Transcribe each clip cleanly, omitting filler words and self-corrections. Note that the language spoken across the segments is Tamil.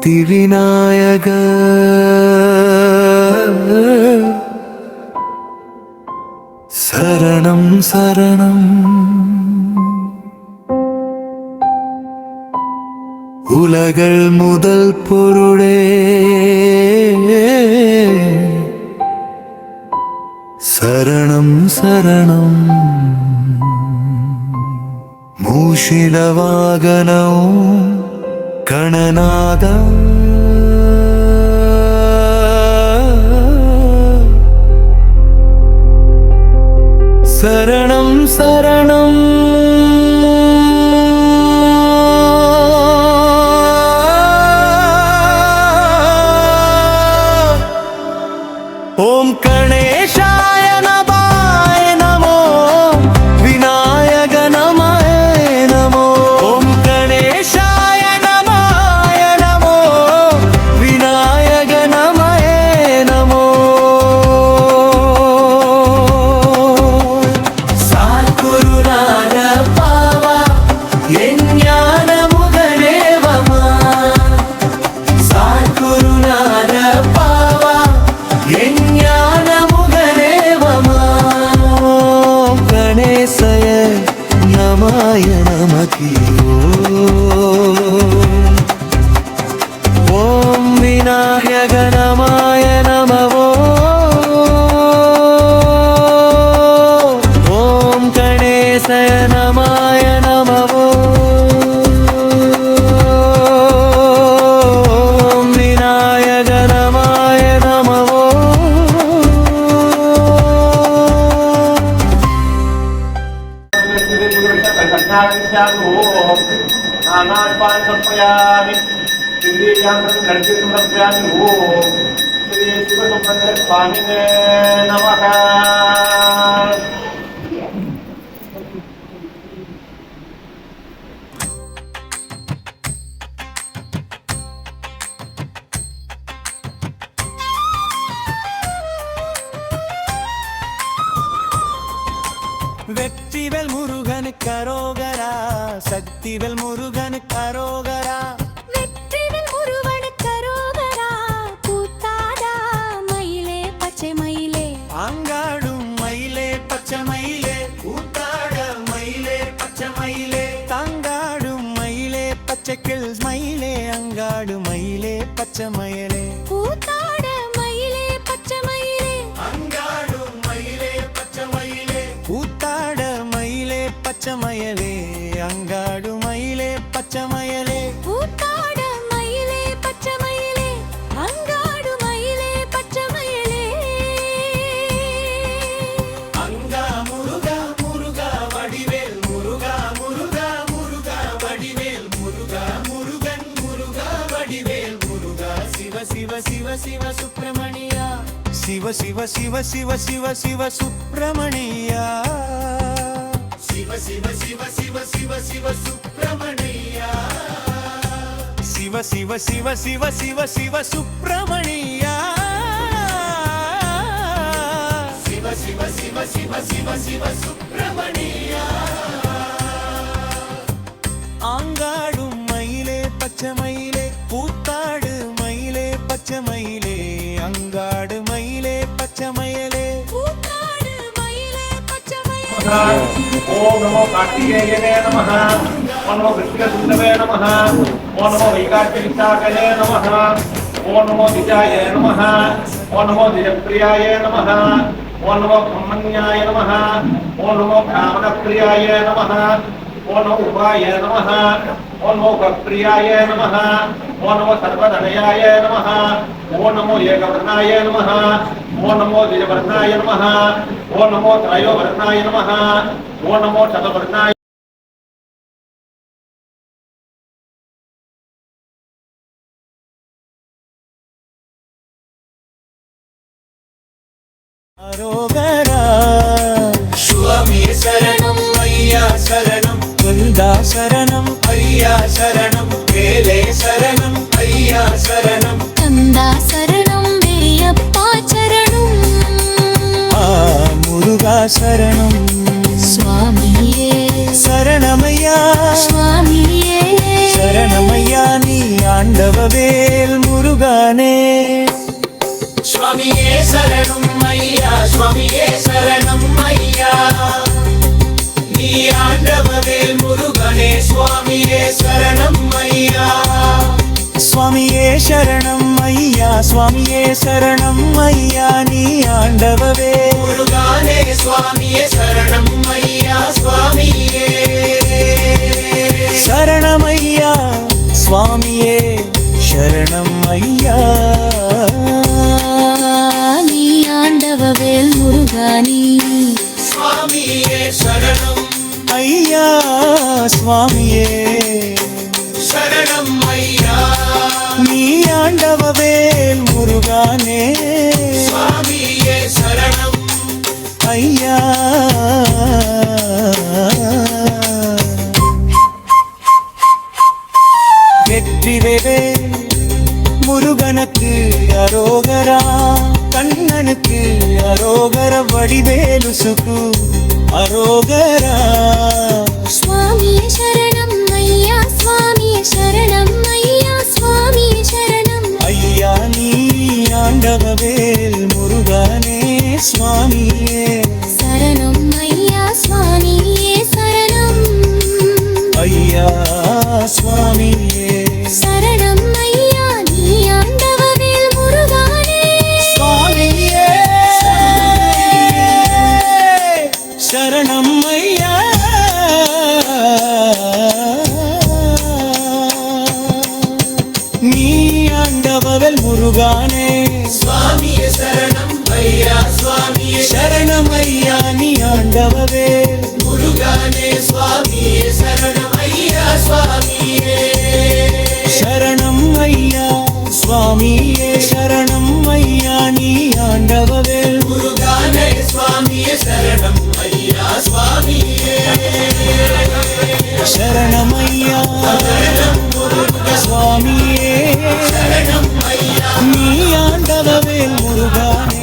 சித்திவிநாயக சரணம் சரணம். உலகள் முதல் பொருளே சரணம் சரணம். மூஷிலவாகனம் கணநாத சரணம் சரணம். ஓம் கணேசாய நபாய நமோ விநாயக நமய நமோ. ஓம் கணேசாய நபாய நமோ விநாயக நமய நமோ. சாத்குருநாத பாவா என் ஞான முகதேவமா. சாத்குருநாத பாவா என் ஞான முகதேவமா. கணேசய நமாய நமகி. ஓம் விநாயக நமாய நமவோ. ஓம் கணேசய நமாய நமவோ. ஓம் விநாயக நமாய நமவோ. नानात्पादि समर्पयामि. ओम श्री शिवसुब्रह्मण्य स्वामिने नमः. வெற்றிவேல் முருகன் கரோகரா. சக்திவேல் முருகன் கரோகரா. வெற்றிவேல் முருகன் கரோகரா. கூத்தாடா மயிலே பச்சை மயிலே. அங்காடும் மயிலே பச்சை மயிலே. கூத்தாட மயிலே பச்சை மயிலே. தங்காடும் மயிலே பச்சை கிள் மயிலே. அங்காடு மயிலே பச்சை மயிலே. கூத்தாட மயிலே பச்சை மயிலே. அங்காடும் மயிலே பச்சை மயிலே. கூத்தாட மயிலே பச்சை மயிலே. அங்காடு மயிலே பச்சை மயிலே. கூத்தாட மயிலே பச்சை மயிலே. அங்காடு மயிலே பச்சை மயிலே. அங்கா முருகா முருகா வடிவேல் முருகா முருகா முருகா வடிவேல் முருகா முருகன் முருகா வடிவேல் முருகா. சிவ சிவ சிவ சிவ சுப்பிரமணியா. சிவ சிவ சிவ சிவ சிவ சிவ சுப்பிரமணியா. சிவ சிவ சிவ சிவ சிவ சிவ சுப்பிரமணியா. சிவ சிவ சிவ சிவ சிவ சிவ சுப்பிரமணியா. சிவ சிவ சிவ சிவ சிவ சிவ சுப்பிரமணியா. ஆங்காடும் மயிலே பச்சை மயிலே. கூத்தாடு மயிலே பச்சை மயிலே. அங்காடு மயிலே பச்சை மயிலே. கூத்தாடு மயிலே பச்சை மயிலே. ओम नमो कार्तिकेयने नमः. ओम नमो कृष्णसुन्दवे नमः. ओम नमो वैकाट्यविशाखये नमः. ओम नमो द्विजाय नमः. ओम नमो द्विजप्रियाय नमः. ओम नमो ब्रह्मण्याय नमः. ओम नमो ब्राह्मणप्रियाय नमः. ओम नमो उपाय नमः. ओम नमो भक्प्रियाय नमः. ओम नमो सर्वधनयाय नमः. ओम नमो एकवर्णाय नमः. ओम नमो द्विजवर्णाय नमः. ओम नमो त्रयोवर्णाय नमः. ओम नमो चतुर्वर्णाय. அரோகரா. சுவாமி சரணம் ஐயா சரணம். குருதா சரணம் ஐயா சரணம். வேலே சரணம் ஐயா சரணம். கந்தா சரணம் வேயப்பா சரணம். முருகா சரணம். சுவாமியே சரணமையா. சுவாமியே சரணமையா நீ ஆண்டவவேல் முருகானே. சுவாமியே சரணம் ஐயா, சுவாமியே சரணம் ஐயா, நீ ஆண்டவவேல் முருகனே, சுவாமியே சரணம் ஐயா. சுவாமியே சரணம் ஐயா, சுவாமியே சரணம் ஐயா, நீ ஆண்டவவே முருகனே, சுவாமியே சரணம் ஐயா, சுவாமியே சரணம் ஐயா, சுவாமியே சரணம் ஐயா. நீ ஆண்டவவேல் முருகானி சுவாமியே சரணம் ஐயா, சுவாமியே சரணம் ஐயா, நீ ஆண்டவவேல் முருகானே. சுவாமியே சரணம் ஐயா வெற்றிவேவே முருகனுக்கு அரோகரா, கண்ணனுக்கு அரோகர, வடிவேலு சுகு அரோகரா. சுவாமியே சரணம் ஐயா, சுவாமியே சரணம் ஐயா, சுவாமியே சரணம் ஐயா நீ ஆண்டவவேல் முருகனே, சுவாமியே சரணம் ஐயா, சுவாமியே சரணம் ஐயா, சுவாமியே சரணம் ஐயா, நீ ஆண்டவவேல் முருகானே. சுவாமியே சரணம் ஐயா. நீ ஆண்டவவேல் முருகானே, சுவாமியே சரணம் ஐயா, சுவாமியே சரணம் ஐயா, நீ ஆண்டவவேல் முருகனே, சுவாமியே சரணம் ஐயா, சுவாமியே சரணம் ஐயா, சுவாமியே சரணம் ஐயா, நீ ஆண்டவவேல் முருகனே, சுவாமியே சரணம் ஐயா, சுவாமியே சரணம் ஐயா, சுவாமியே சரணம் ஐயா, நீ ஆண்டவவேல் முருகானே.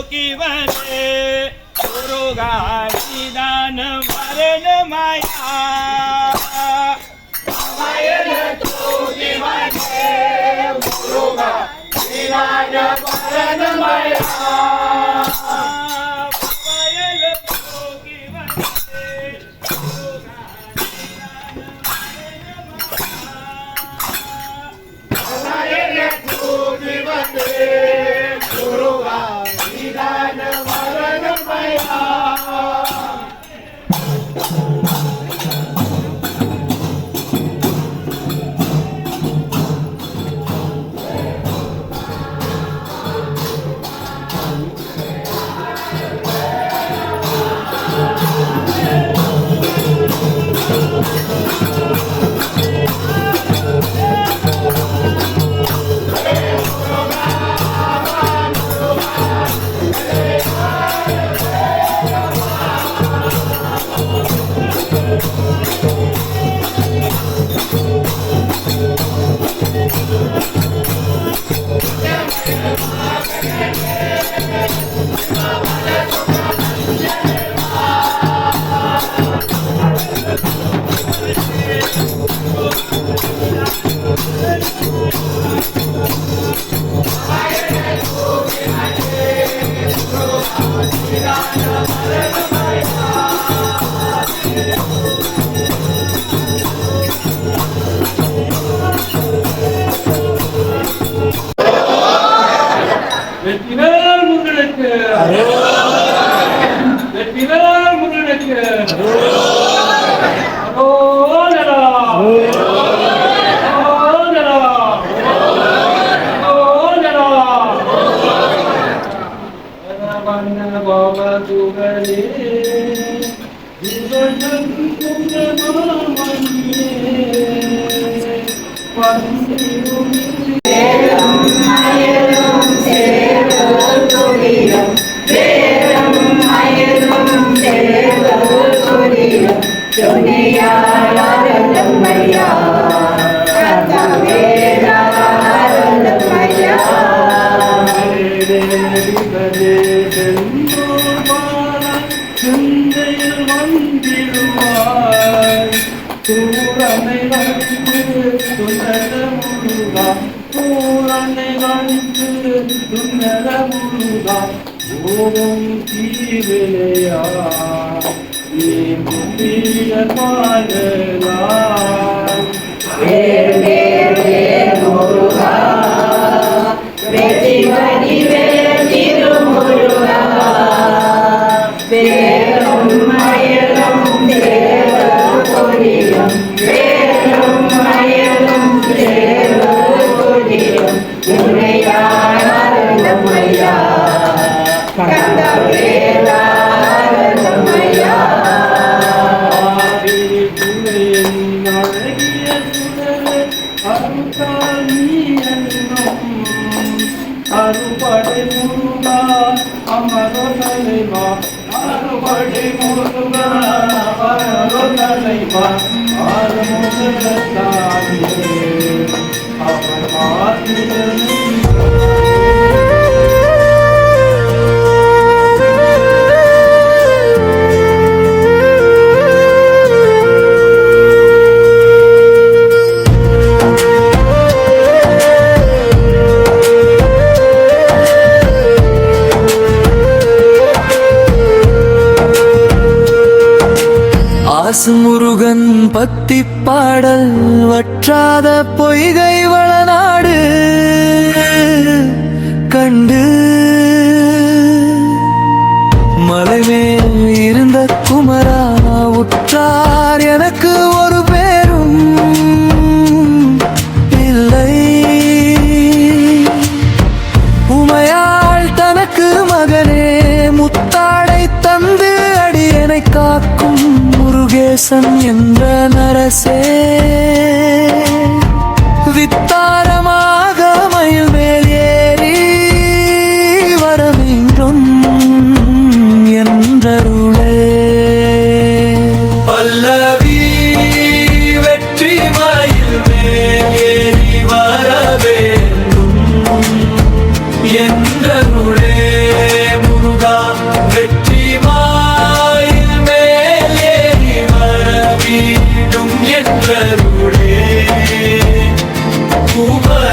தூக்கிவனே முருகா நிதான மரணமாயா வயல தூக்கிவனே முருகா நிதான மரணமாயா வயல தூக்கிவனே முருகா வயல தூக்கிவனே முருகா நிதான மரணமாயா வெற்றிவேல் முருகனுக்கு வெற்றிவேல் முருகனுக்கு அரோகரா அரோகரா அரோகரா வன பவதுகளே ஜீவனம் குந்தமாமணியே வந்திருமே சிந்தையில் வந்திடுவாய் சூரனை வந்து துன்னத முருகா சூரனை வந்து துன்னத முருகா ஓம் தீவிலையா நீ முந்திய பாடலாய் அறுபடை முருகா அமரோ தலைவா அறுபடை முருகா அமரோ தலைவா ஆறுமுகத்தானே அவர் ஆதிரனே முருகன் பத்தி பாடல் வற்றாத பொய்கை வளநாடு கண்டு மலைமேல் இருந்த குமரா உற்றார் எனக்கு ஒரு பேரும் இல்லை உமையாள் தனக்கு மகனே முத்தாடை தந்து அடியனை காக்கும் முருகேசன் என்ற நரசே வித்தாரமாக மயில் மேல் ஏறி வரவேண்டும் என்றருளே பல்லவி வெற்றி மயில் மேல் ஏறி வரவேண்டும் என்றருளே குமரா